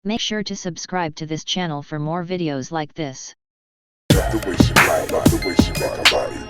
Make sure to subscribe to this channel for more videos like this. The way she ride, like the way she rock her body.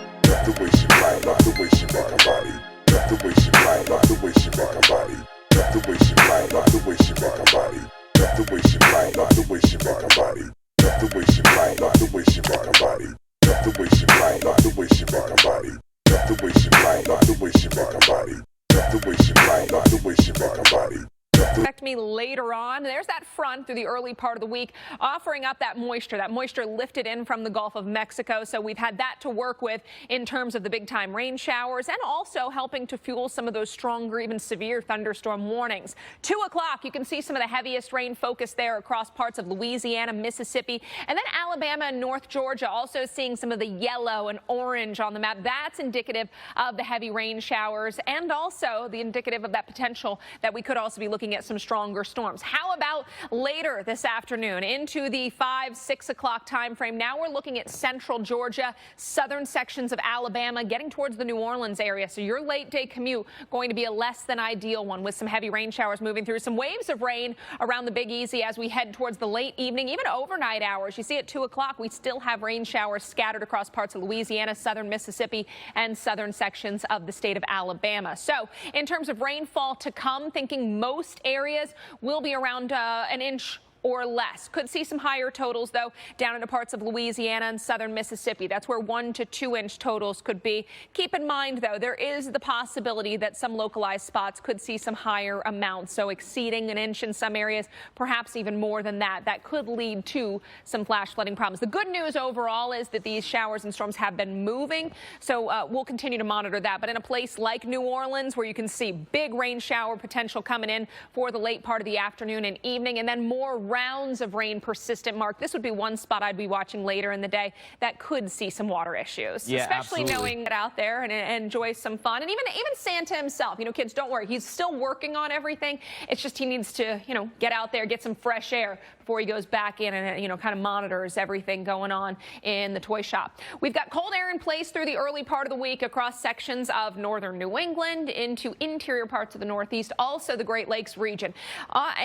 The way she ride, like the way she rock her body. The way she ride, like the way she rock her body. The way she ride, like the way she rock her body. The way she ride, like the way she rock her body. The way she ride, like the way she rock her body. The way she ride, like the way she rock her body. The way she ride, like the way she rock her body. The way she ride, like the way she rock her body. Expect me later on. There's that front through the early part of the week offering up that moisture lifted in from the Gulf of Mexico. So we've had that to work with in terms of the big time rain showers and also helping to fuel some of those stronger, even severe thunderstorm warnings. 2 o'clock, you can see some of the heaviest rain focus there across parts of Louisiana, Mississippi, and then Alabama and North Georgia also seeing some of the yellow and orange on the map. That's indicative of the heavy rain showers and also the indicative of that potential that we could also be looking at some stronger storms. How about later this afternoon into the 5-6 o'clock time frame? Now we're looking at central Georgia, southern sections of Alabama, getting towards the New Orleans area. So your late day commute going to be a less than ideal one with some heavy rain showers moving through. Some waves of rain around the Big Easy as we head towards the late evening, even overnight hours. You see at 2 o'clock, we still have rain showers scattered across parts of Louisiana, southern Mississippi, and southern sections of the state of Alabama. So in terms of rainfall to come, thinking most areas will be around an inch or less. Could see some higher totals, though, down into parts of Louisiana and southern Mississippi. That's where 1 to 2 inch totals could be. Keep in mind, though, there is the possibility that some localized spots could see some higher amounts, so exceeding an inch in some areas, perhaps even more than that. That could lead to some flash flooding problems. The good news overall is that these showers and storms have been moving, so we'll continue to monitor that. But in a place like New Orleans, where you can see big rain shower potential coming in for the late part of the afternoon and evening, and then more rounds of rain persistent, Mark, this would be one spot I'd be watching later in the day that could see some water issues, especially knowing that out there and enjoy some fun. And even Santa himself, kids, don't worry, he's still working on everything. It's just he needs to, get out there, get some fresh air before he goes back in and, kind of monitors everything going on in the toy shop. We've got cold air in place through the early part of the week across sections of northern New England into interior parts of the Northeast, also the Great Lakes region.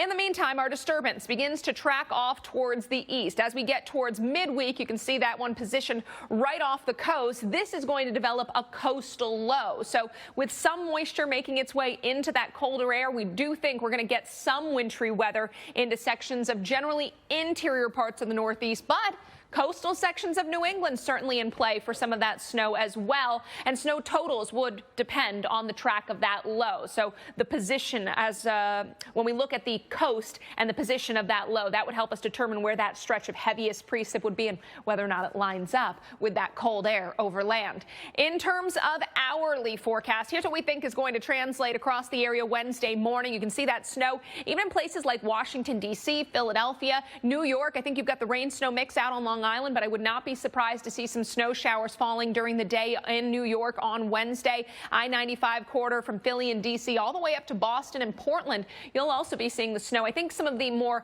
In the meantime, our disturbance begins to track off towards the east. As we get towards midweek, you can see that one positioned right off the coast. This is going to develop a coastal low. So with some moisture making its way into that colder air, we do think we're going to get some wintry weather into sections of generally interior parts of the Northeast, but coastal sections of New England certainly in play for some of that snow as well, and snow totals would depend on the track of that low. So the position as when we look at the coast and the position of that low, that would help us determine where that stretch of heaviest precip would be and whether or not it lines up with that cold air over land. In terms of hourly forecast, here's what we think is going to translate across the area Wednesday morning. You can see that snow even in places like Washington, D.C., Philadelphia, New York. I think you've got the rain-snow mix out on Long Island, but I would not be surprised to see some snow showers falling during the day in New York on Wednesday. I-95 corridor from Philly and D.C. all the way up to Boston and Portland. You'll also be seeing the snow. I think some of the more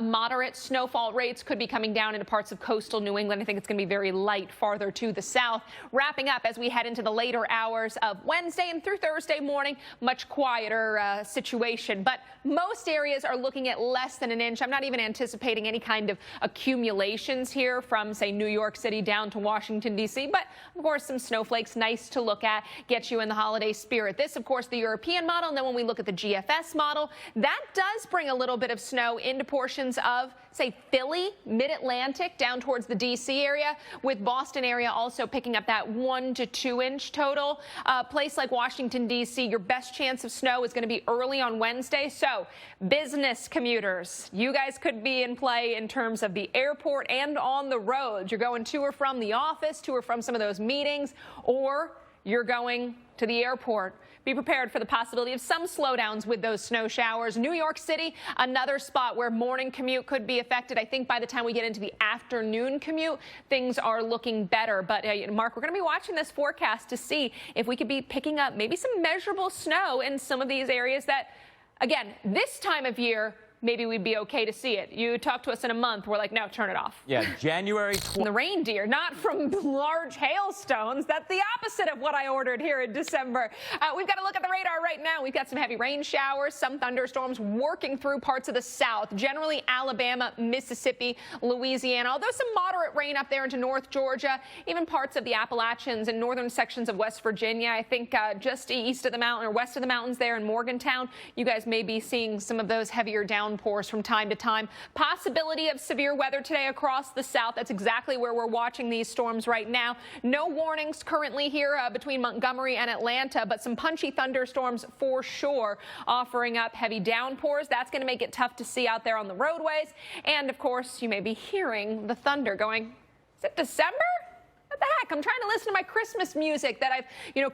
moderate snowfall rates could be coming down into parts of coastal New England. I think it's going to be very light farther to the south. Wrapping up as we head into the later hours of Wednesday and through Thursday morning, much quieter situation. But most areas are looking at less than an inch. I'm not even anticipating any kind of accumulations here from, say, New York City down to Washington, D.C., but of course some snowflakes, nice to look at, get you in the holiday spirit. This, of course, the European model, and then when we look at the GFS model, that does bring a little bit of snow into portions of, say, Philly, mid-Atlantic, down towards the D.C. area, with Boston area also picking up that 1 to 2 inch total. A place like Washington, D.C., your best chance of snow is going to be early on Wednesday. So business commuters, you guys could be in play in terms of the airport and on the roads. You're going to or from the office, to or from some of those meetings, or you're going to the airport. Be prepared for the possibility of some slowdowns with those snow showers. New York City, another spot where morning commute could be affected. I think by the time we get into the afternoon commute, things are looking better. But Mark, we're going to be watching this forecast to see if we could be picking up maybe some measurable snow in some of these areas that, again, this time of year maybe we'd be okay to see it. You talk to us in a month, we're like, no, turn it off. Yeah, January 20th. The reindeer, not from large hailstones. That's the opposite of what I ordered here in December. We've got to look at the radar right now. We've got some heavy rain showers, some thunderstorms working through parts of the south, generally Alabama, Mississippi, Louisiana, although some moderate rain up there into North Georgia, even parts of the Appalachians and northern sections of West Virginia. I think just east of the mountain or west of the mountains there in Morgantown, you guys may be seeing some of those heavier downpours from time to time. Possibility of severe weather today across the south. That's exactly where we're watching these storms right now. No warnings currently here between Montgomery and Atlanta, but some punchy thunderstorms for sure, offering up heavy downpours. That's going to make it tough to see out there on the roadways. And of course, you may be hearing the thunder going, is it December? What the heck? I'm trying to listen to my Christmas music that I've,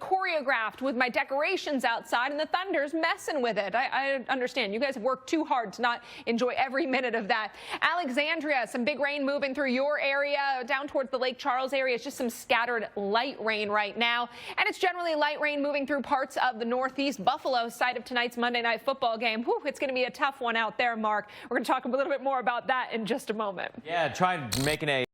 choreographed with my decorations outside, and the thunder's messing with it. I understand. You guys have worked too hard to not enjoy every minute of that. Alexandria, some big rain moving through your area, down towards the Lake Charles area. It's just some scattered light rain right now, and it's generally light rain moving through parts of the Northeast. Buffalo, site of tonight's Monday Night Football game. Whew, it's going to be a tough one out there, Mark. We're going to talk a little bit more about that in just a moment. Yeah, try making a